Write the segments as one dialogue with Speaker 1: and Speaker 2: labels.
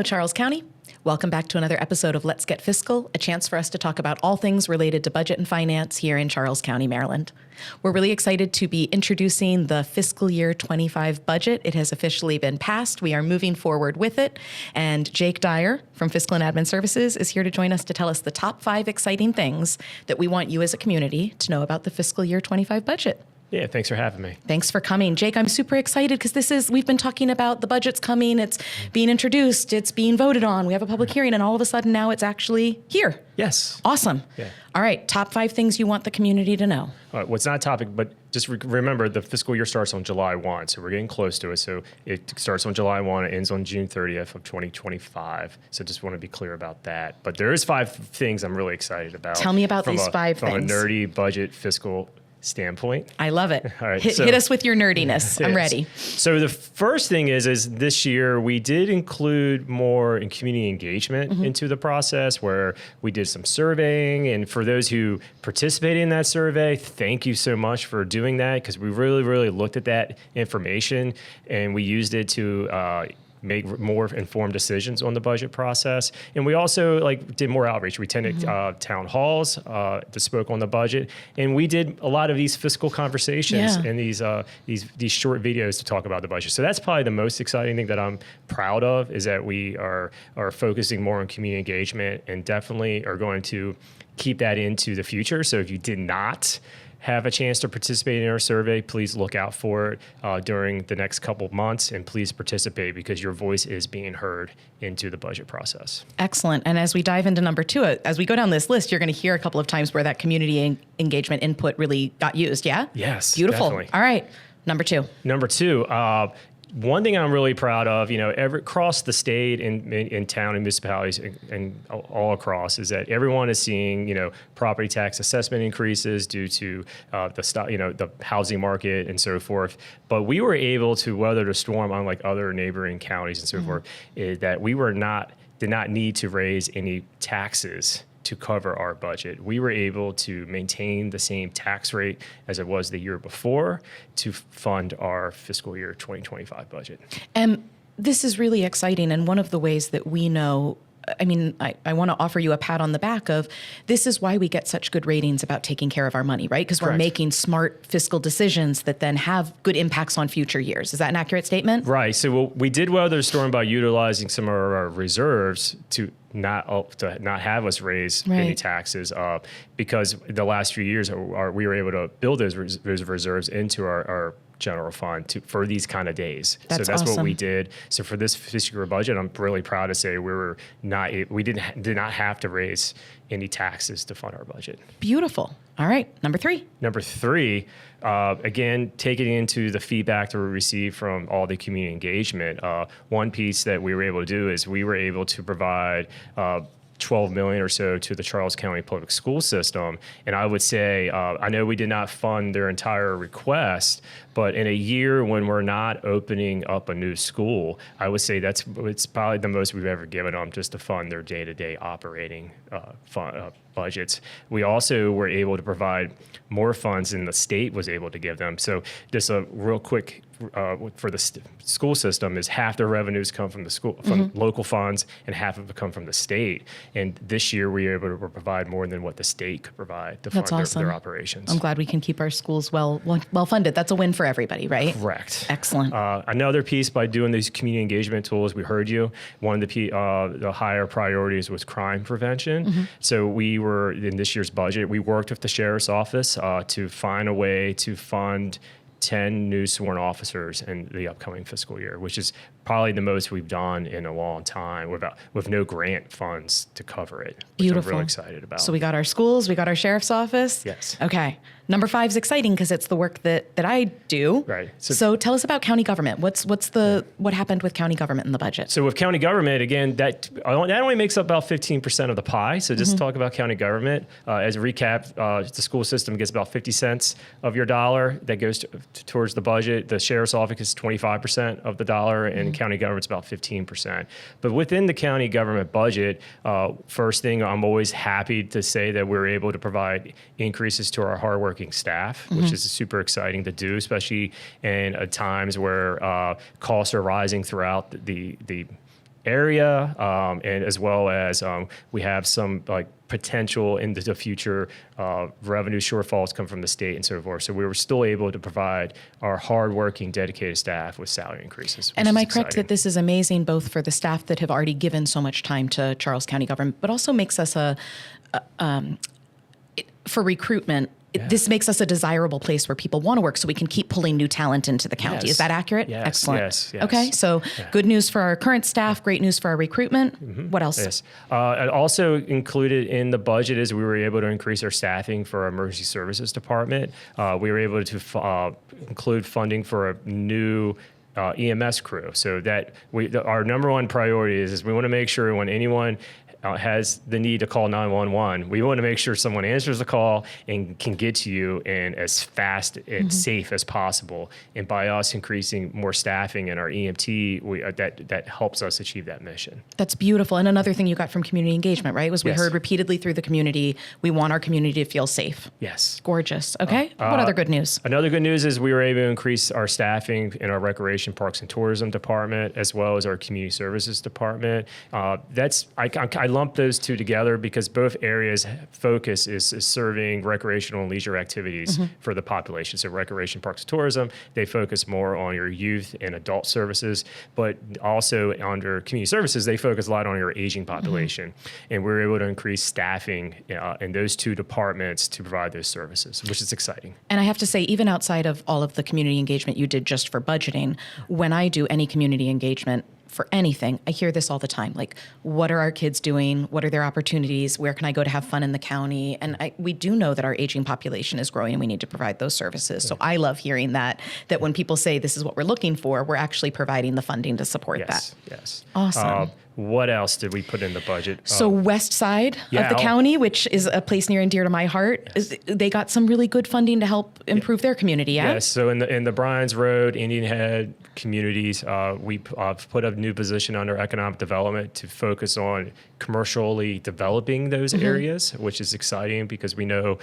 Speaker 1: Hello, Charles County. Welcome back to another episode of Let's Get Fiscal, a chance for us to talk about all things related to budget and finance here in Charles County, Maryland. We're really excited to be introducing the Fiscal Year 25 budget. It has officially been passed. We are moving forward with it. And Jake Dyer from Fiscal and Admin Services is here to join us to tell us the top 5 exciting things that we want you as a community to know about the Fiscal Year 25 budget.
Speaker 2: Yeah, thanks for having me.
Speaker 1: Thanks for coming. Jake, I'm super excited because we've been talking about the budget's coming, it's being introduced, it's being voted on, we have a public hearing, and all of a sudden now it's actually here.
Speaker 2: Yes.
Speaker 1: Awesome.
Speaker 2: Yeah.
Speaker 1: All right, top 5 things you want the community to know.
Speaker 2: Well, it's not a topic, but just remember the fiscal year starts on July 1, so we're getting close to it. So it starts on July 1, it ends on June 30th of 2025. So just want to be clear about that. But there is 5 things I'm really excited about.
Speaker 1: Tell me about these 5 things.
Speaker 2: From a nerdy budget fiscal standpoint.
Speaker 1: I love it.
Speaker 2: All right,
Speaker 1: hit us with your nerdiness. I'm ready.
Speaker 2: So the first thing is this year we did include more in community engagement into the process, where we did some surveying. And for those who participated in that survey, thank you so much for doing that, because we really looked at that information and we used it to make more informed decisions on the budget process. And we also did more outreach. We attended town halls that spoke on the budget, and we did a lot of these fiscal conversations and these short videos to talk about the budget. So that's probably the most exciting thing that I'm proud of, is that we are focusing more on community engagement, and definitely are going to keep that into the future. So if you did not have a chance to participate in our survey, please look out for it during the next couple of months, and please participate, because your voice is being heard into the budget process. Excellent.
Speaker 1: And as we dive into number 2, as we go down this list, you're going to hear a couple of times where that community engagement input really got used, yeah?
Speaker 2: Yes,
Speaker 1: beautiful.
Speaker 2: Definitely.
Speaker 1: All right, number 2.
Speaker 2: Number 2, one thing I'm really proud of, across the state and in town and municipalities and all across, is that everyone is seeing, property tax assessment increases due to the housing market and so forth. But we were able to weather the storm, unlike other neighboring counties and so forth, is that we did not need to raise any taxes to cover our budget. We were able to maintain the same tax rate as it was the year before to fund our fiscal year 2025 budget.
Speaker 1: And this is really exciting. And one of the ways that we know, I want to offer you a pat on the back of, this is why we get such good ratings about taking care of our money, right? Because we're making smart fiscal decisions that then have good impacts on future years. Is that an accurate statement?
Speaker 2: Right. So we did weather the storm by utilizing some of our reserves to not have us raise any taxes, because the last few years we were able to build those reserves into our general fund for these kind of days.
Speaker 1: That's
Speaker 2: awesome. What we did. So for this fiscal year budget, I'm really proud to say we did not have to raise any taxes to fund our budget.
Speaker 1: Beautiful. All right, number 3.
Speaker 2: Number 3, again, taking into the feedback that we received from all the community engagement, one piece that we were able to do is we were able to provide $12 million or so to the Charles County Public School System. And I would say, I know we did not fund their entire request, but in a year when we're not opening up a new school, I would say it's probably the most we've ever given them, just to fund their day-to-day operating budgets. We also were able to provide more funds than the state was able to give them. So just a real quick for the school system is half their revenues come from the school, from local funds, and half of it come from the state. And this year we were able to provide more than what the state could provide to fund their operations.
Speaker 1: I'm glad we can keep our schools well funded. That's a win for everybody, right?
Speaker 2: Correct.
Speaker 1: Excellent.
Speaker 2: Another piece, by doing these community engagement tools, we heard you. One of the higher priorities was crime prevention. So we were, in this year's budget, we worked with the sheriff's office to find a way to fund 10 new sworn officers in the upcoming fiscal year, which is probably the most we've done in a long time with no grant funds to cover it, which
Speaker 1: Beautiful.
Speaker 2: I'm really excited about.
Speaker 1: So we got our schools, we got our sheriff's office.
Speaker 2: Yes.
Speaker 1: Okay. Number 5 is exciting because it's the work that I do.
Speaker 2: Right.
Speaker 1: So tell us about county government. What happened with county government in the budget?
Speaker 2: So with county government, again, that only makes up about 15% of the pie. So just talk about county government. As a recap, the school system gets about 50 cents of your dollar that goes towards the budget. The sheriff's office is 25% of the dollar, and county government's about 15%. But within the county government budget, first thing, I'm always happy to say that we're able to provide increases to our hardworking staff, which is super exciting to do, especially in times where costs are rising throughout the area, and as well as we have some potential in the future revenue shortfalls come from the state and so forth. So we were still able to provide our hardworking, dedicated staff with salary increases.
Speaker 1: And am I correct that this is amazing both for the staff that have already given so much time to Charles County government, but also makes us for recruitment, this makes us a desirable place where people want to work so we can keep pulling new talent into the county.
Speaker 2: Yes.
Speaker 1: Is that accurate?
Speaker 2: Yes.
Speaker 1: Excellent.
Speaker 2: Yes.
Speaker 1: Okay, so good news for our current staff, great news for our recruitment. What else?
Speaker 2: Yes. Also included in the budget is we were able to increase our staffing for our emergency services department. We were able to include funding for a new EMS crew. So that our number one priority is we want to make sure when anyone has the need to call 911, we want to make sure someone answers the call and can get to you in as fast and safe as possible. And by us increasing more staffing in our EMT, that helps us achieve that mission.
Speaker 1: That's beautiful. And another thing you got from community engagement, right, was we heard repeatedly through the community, we want our community to feel safe.
Speaker 2: Yes.
Speaker 1: Gorgeous. Okay. What other good news?
Speaker 2: Another good news is we were able to increase our staffing in our Recreation, Parks, and Tourism department, as well as our Community Services department. I lump those two together because both areas' focus is serving recreational and leisure activities for the population. So Recreation, Parks, and Tourism, they focus more on your youth and adult services, but also under Community Services, they focus a lot on your aging population. And we're able to increase staffing in those two departments to provide those services, which is exciting.
Speaker 1: And I have to say, even outside of all of the community engagement you did just for budgeting, when I do any community engagement for anything, I hear this all the time. Like, what are our kids doing? What are their opportunities? Where can I go to have fun in the county? And we do know that our aging population is growing and we need to provide those services. So I love hearing that when people say this is what we're looking for, we're actually providing the funding to support that.
Speaker 2: Yes.
Speaker 1: Awesome.
Speaker 2: What else did we put in the budget?
Speaker 1: So west side of the county, which is a place near and dear to my heart, they got some really good funding to help improve their community, yeah?
Speaker 2: Yes, so in the Bryan's Road, Indian Head communities, we put a new position under economic development to focus on commercially developing those areas, which is exciting because we know,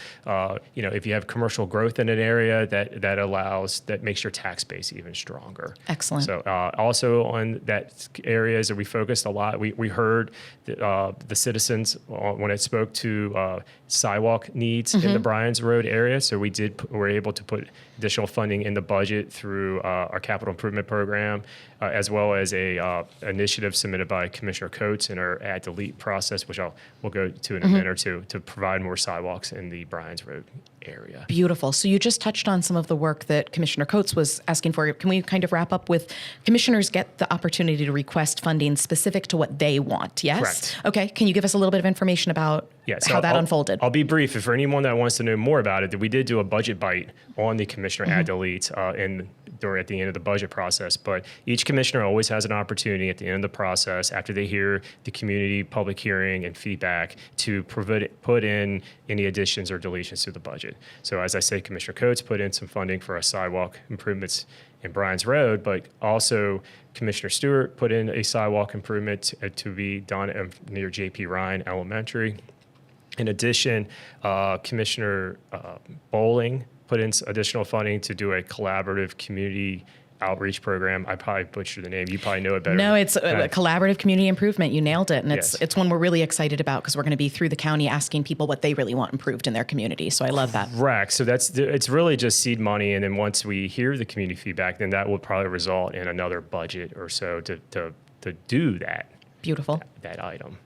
Speaker 2: if you have commercial growth in an area, that makes your tax base even stronger.
Speaker 1: Excellent.
Speaker 2: So also on that areas that we focused a lot, we heard the citizens when it spoke to sidewalk needs in the Bryan's Road area. So we were able to put additional funding in the budget through our capital improvement program, as well as a initiative submitted by Commissioner Coates in our add delete process, which we'll go to in a minute or two, to provide more sidewalks in the Bryan's Road area.
Speaker 1: Beautiful. So you just touched on some of the work that Commissioner Coates was asking for. Can we kind of wrap up with commissioners get the opportunity to request funding specific to what they want, yes?
Speaker 2: Correct.
Speaker 1: Okay. Can you give us a little bit of information about how that unfolded?
Speaker 2: I'll be brief. For anyone that wants to know more about it, we did do a budget bite on the Commissioner add delete at the end of the budget process. But each commissioner always has an opportunity at the end of the process, after they hear the community public hearing and feedback, to put in any additions or deletions to the budget. So as I say, Commissioner Coates put in some funding for our sidewalk improvements in Bryan's Road, but also Commissioner Stewart put in a sidewalk improvement to be done near J.P. Ryan Elementary. In addition, Commissioner Bowling put in additional funding to do a collaborative community outreach program. I probably butchered the name. You probably know it better.
Speaker 1: No, it's a collaborative community improvement. You nailed it. And it's one we're really excited about because we're going to be through the county asking people what they really want improved in their community. So I love that.
Speaker 2: Correct. So it's really just seed money. And then once we hear the community feedback, then that will probably result in another budget or so to do that. Beautiful. That item.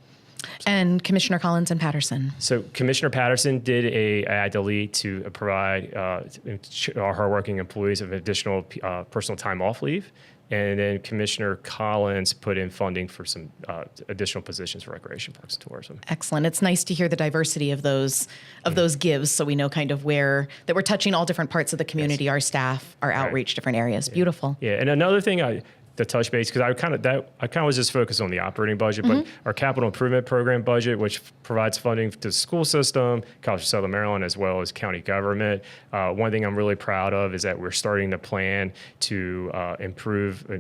Speaker 1: And Commissioner Collins and Patterson.
Speaker 2: So Commissioner Patterson did a add delete to provide our hardworking employees of additional personal time off leave. And then Commissioner Collins put in funding for some additional positions for Recreation, Parks, and Tourism.
Speaker 1: Excellent. It's nice to hear the diversity of those gives, so we know kind of that we're touching all different parts of the community, our staff, our outreach, different areas. Yeah. Beautiful.
Speaker 2: Yeah, and another thing to touch base, because I kind of was just focused on the operating budget, but our capital improvement program budget, which provides funding to the school system, College of Southern Maryland, as well as county government. One thing I'm really proud of is that we're starting to plan to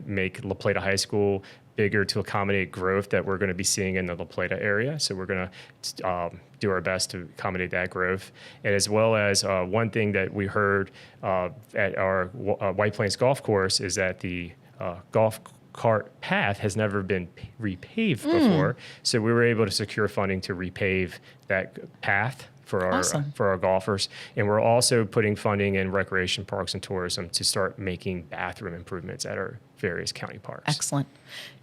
Speaker 2: make La Plata High School bigger to accommodate growth that we're going to be seeing in the La Plata area. So we're going to do our best to accommodate that growth. And as well as one thing that we heard at our White Plains Golf Course is that the golf cart path has never been repaved before. So we were able to secure funding to repave that path for our golfers. And we're also putting funding in recreation parks and tourism to start making bathroom improvements at our various county parks.
Speaker 1: Excellent.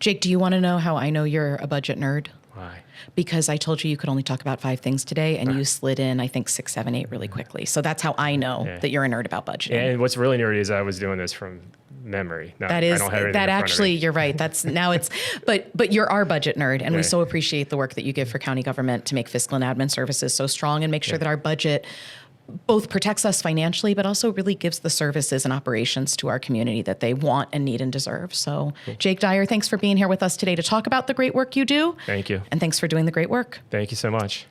Speaker 1: Jake, do you want to know how I know you're a budget nerd?
Speaker 2: Why?
Speaker 1: Because I told you could only talk about 5 things today, and you slid in, I think, 6, 7, 8 really quickly. So that's how I know that you're a nerd about budgeting.
Speaker 2: And what's really nerdy is I was doing this from memory.
Speaker 1: That is, that actually, you're right. That's now it's, but you're our budget nerd, and we so appreciate the work that you give for county government to make fiscal and admin services so strong and make sure that our budget both protects us financially, but also really gives the services and operations to our community that they want and need and deserve. So, Jake Dyer, thanks for being here with us today to talk about the great work you do.
Speaker 2: Thank you.
Speaker 1: And thanks for doing the great work.
Speaker 2: Thank you so much.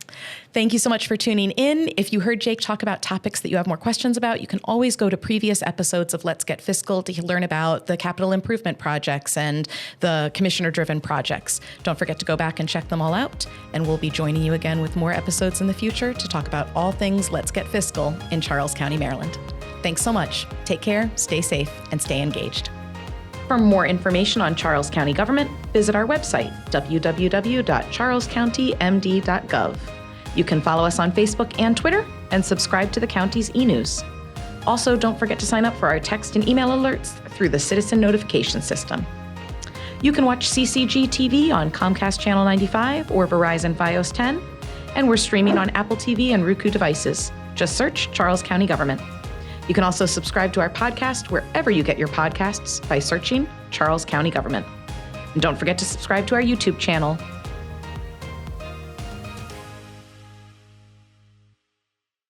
Speaker 1: Thank you so much for tuning in. If you heard Jake talk about topics that you have more questions about, you can always go to previous episodes of Let's Get Fiscal to learn about the capital improvement projects and the commissioner-driven projects. Don't forget to go back and check them all out. And we'll be joining you again with more episodes in the future to talk about all things Let's Get Fiscal in Charles County, Maryland. Thanks so much. Take care, stay safe, and stay engaged. For more information on Charles County government, visit our website, www.charlescountymd.gov. You can follow us on Facebook and Twitter, and subscribe to the county's e-news. Also, don't forget to sign up for our text and email alerts through the Citizen Notification System. You can watch CCG TV on Comcast Channel 95 or Verizon Fios 10, and we're streaming on Apple TV and Roku devices. Just search Charles County Government. You can also subscribe to our podcast wherever you get your podcasts by searching Charles County Government. And don't forget to subscribe to our YouTube channel,